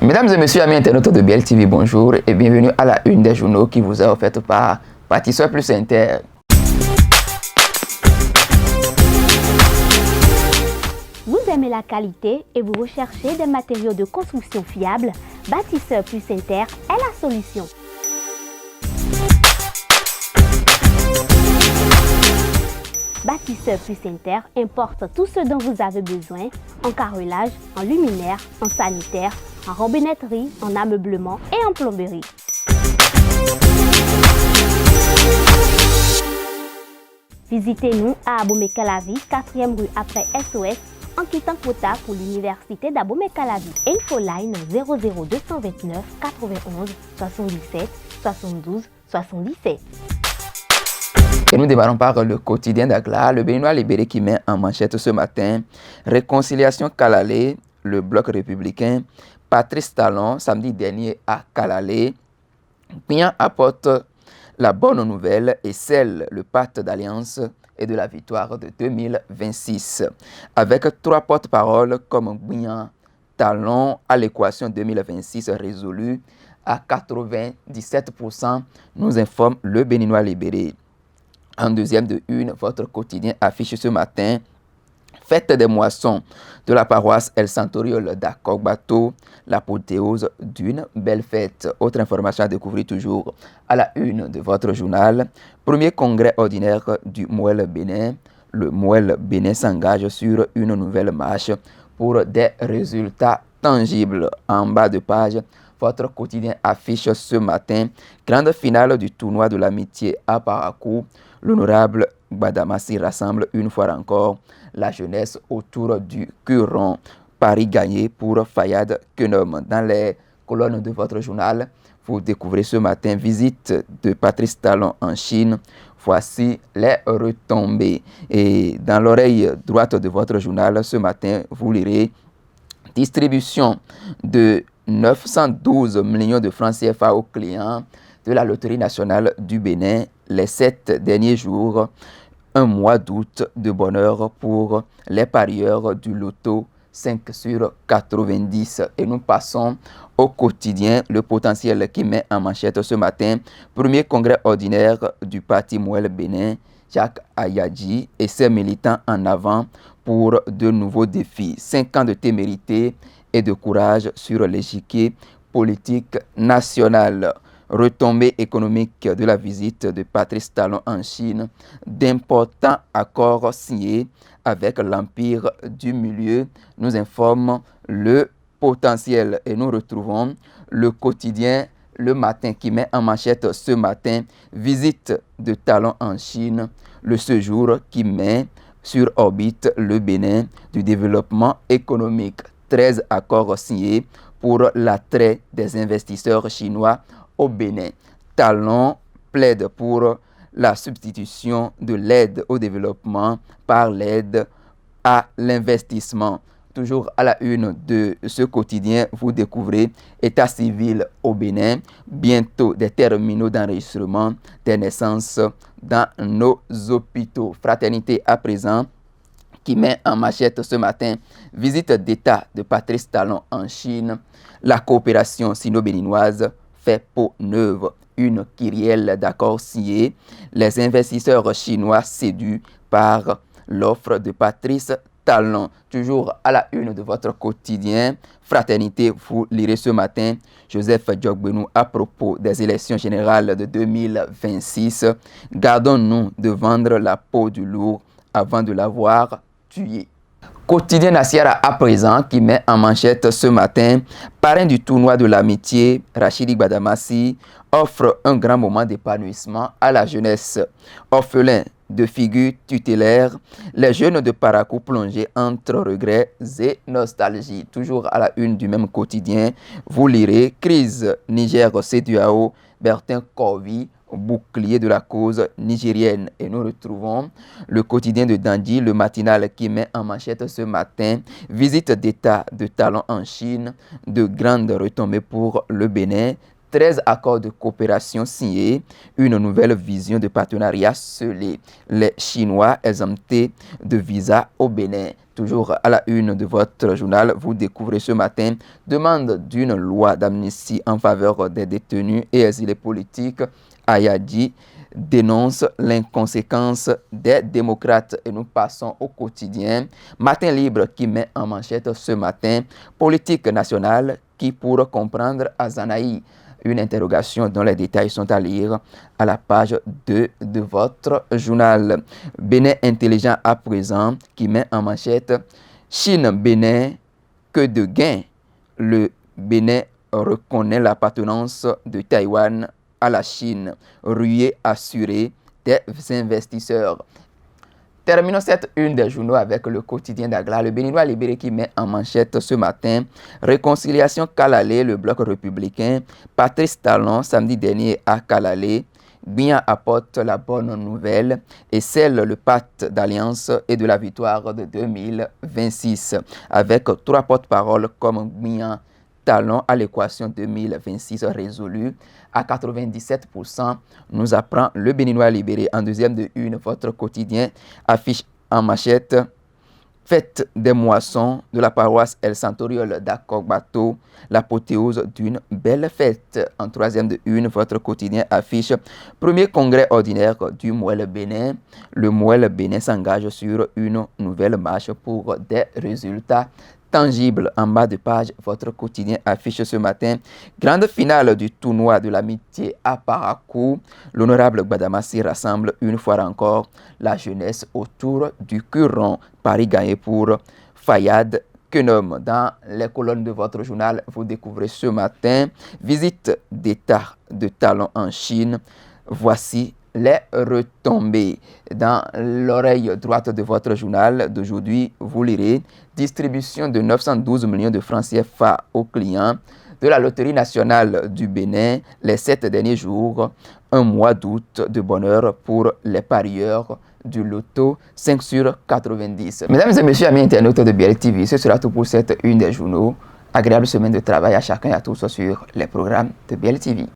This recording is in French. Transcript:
Mesdames et messieurs, amis internautes de BLTV, bonjour et bienvenue à la une des journaux qui vous est offerte par Bâtisseur Plus Inter. Vous aimez la qualité et vous recherchez des matériaux de construction fiables? Bâtisseur Plus Inter est la solution. Bâtisseur Plus Inter importe tout ce dont vous avez besoin en carrelage, en luminaire, en sanitaire, en robinetterie, en ameublement et en plomberie. Visitez-nous à Abomey-Calavi, 4e rue après SOS, en quittant Kota pour l'université d'Abomey-Calavi. Infoline 00229 91 77 72 77. Et nous démarrons par le quotidien d'Agla. Le Béninois libéré qui met en manchette ce matin: réconciliation Kalalé, le bloc républicain. Patrice Talon, samedi dernier à Kalalé. Bien apporte la bonne nouvelle et scelle le pacte d'alliance et de la victoire de 2026. Avec 3 porte-paroles comme Bien Talon à l'équation 2026 résolue à 97%, nous informe le Béninois libéré. En deuxième de une, votre quotidien affiche ce matin: fête des moissons de la paroisse El Santoriol d'Akogbato, l'apothéose d'une belle fête. Autre information à découvrir toujours à la une de votre journal: premier congrès ordinaire du Mouel Bénin. Le Mouel Bénin s'engage sur une nouvelle marche pour des résultats tangibles. En bas de page, votre quotidien affiche ce matin: grande finale du tournoi de l'amitié à Parakou. L'honorable Gbadamassi rassemble une fois encore la jeunesse autour du Curon. Paris gagné pour Fayad Kenom. Dans les colonnes de votre journal, vous découvrez ce matin: visite de Patrice Talon en Chine. Voici les retombées. Et dans l'oreille droite de votre journal, ce matin, vous lirez: distribution de 912 millions de francs CFA aux clients de la Loterie nationale du Bénin les 7 derniers jours. Un mois d'août de bonheur pour les parieurs du loto 5 sur 90. Et nous passons au quotidien Le Potentiel qui met en manchette ce matin: premier congrès ordinaire du parti Mouel Bénin. Jacques Ayadji et ses militants en avant pour de nouveaux défis. 5 ans de témérité et de courage sur l'échiquier politique national. Retombées économiques de la visite de Patrice Talon en Chine. D'importants accords signés avec l'Empire du Milieu, nous informe Le Potentiel. Et nous retrouvons le quotidien Le Matin qui met en manchette ce matin: visite de Talon en Chine, le séjour qui met sur orbite le Bénin du développement économique. 13 accords signés pour l'attrait des investisseurs chinois au Bénin. Talon plaide pour la substitution de l'aide au développement par l'aide à l'investissement. Toujours à la une de ce quotidien, vous découvrez: état civil au Bénin, bientôt des terminaux d'enregistrement des naissances dans nos hôpitaux. Fraternité à présent qui met en manchette ce matin: visite d'État de Patrice Talon en Chine. La coopération sino-béninoise fait peau neuve. Une kyrielle d'accords signés. Les investisseurs chinois séduits par l'offre de Patrice Talon. Toujours à la une de votre quotidien Fraternité, vous lirez ce matin: Joseph Diogbenou à propos des élections générales de 2026. Gardons-nous de vendre la peau du loup avant de l'avoir tué. Quotidien Nassiara à présent qui met en manchette ce matin: parrain du tournoi de l'amitié, Rachidi Gbadamassi offre un grand moment d'épanouissement à la jeunesse. Orphelin de figures tutélaires, les jeunes de Parakou plongés entre regrets et nostalgie. Toujours à la une du même quotidien, vous lirez: crise Niger-CEDEAO, Bertin Corvi, bouclier de la cause nigérienne. Et nous retrouvons le quotidien de Dandi, le matinal qui met en manchette ce matin: visite d'État de Talon en Chine, de grandes retombées pour le Bénin. 13 accords de coopération signés, une nouvelle vision de partenariat scellée. Les Chinois exemptés de visa au Bénin. Toujours à la une de votre journal, vous découvrez ce matin demande d'une loi d'amnistie en faveur des détenus et exilés politiques. Ayadi dénonce l'inconséquence des démocrates. Et nous passons au quotidien. Matin libre qui met en manchette ce matin politique nationale qui pour comprendre Azanaï. Une interrogation dont les détails sont à lire à la page 2 de votre journal. Bénin intelligent à présent qui met en manchette Chine-Bénin, que de gains. Le Bénin reconnaît l'appartenance de Taïwan à la Chine. Ruée assurée des investisseurs. Terminons cette une des journaux avec le quotidien d'Agla. Le Béninois libéré qui met en manchette ce matin réconciliation Kalalé, le bloc républicain. Patrice Talon, samedi dernier à Kalalé. Bien apporte la bonne nouvelle et scelle le pacte d'alliance et de la victoire de 2026. Avec 3 porte-paroles comme Bien Talon à l'équation 2026 résolue à 97%, nous apprend le Béninois libéré. En deuxième de une, votre quotidien affiche en manchette fête des moissons de la paroisse El Santoriol d'Akogbato, l'apothéose d'une belle fête. En troisième de une, votre quotidien affiche premier congrès ordinaire du Mouel Bénin. Le Mouel Bénin s'engage sur une nouvelle marche pour des résultats tangible. En bas de page, votre quotidien affiche ce matin grande finale du tournoi de l'amitié à Parakou. L'honorable Gbadamassi rassemble une fois encore la jeunesse autour du Curon. Paris gagné pour Fayad Kenom. Dans les colonnes de votre journal, vous découvrez ce matin visite d'État de Talon en Chine. Voici les retombées. Dans l'oreille droite de votre journal d'aujourd'hui, vous lirez distribution de 912 millions de francs CFA aux clients de la Loterie nationale du Bénin les 7 derniers jours. Un mois d'août de bonheur pour les parieurs du loto 5 sur 90. Mesdames et messieurs, amis internautes de BL TV, ce sera tout pour cette une des journaux. Agréable semaine de travail à chacun et à tous sur les programmes de BL TV.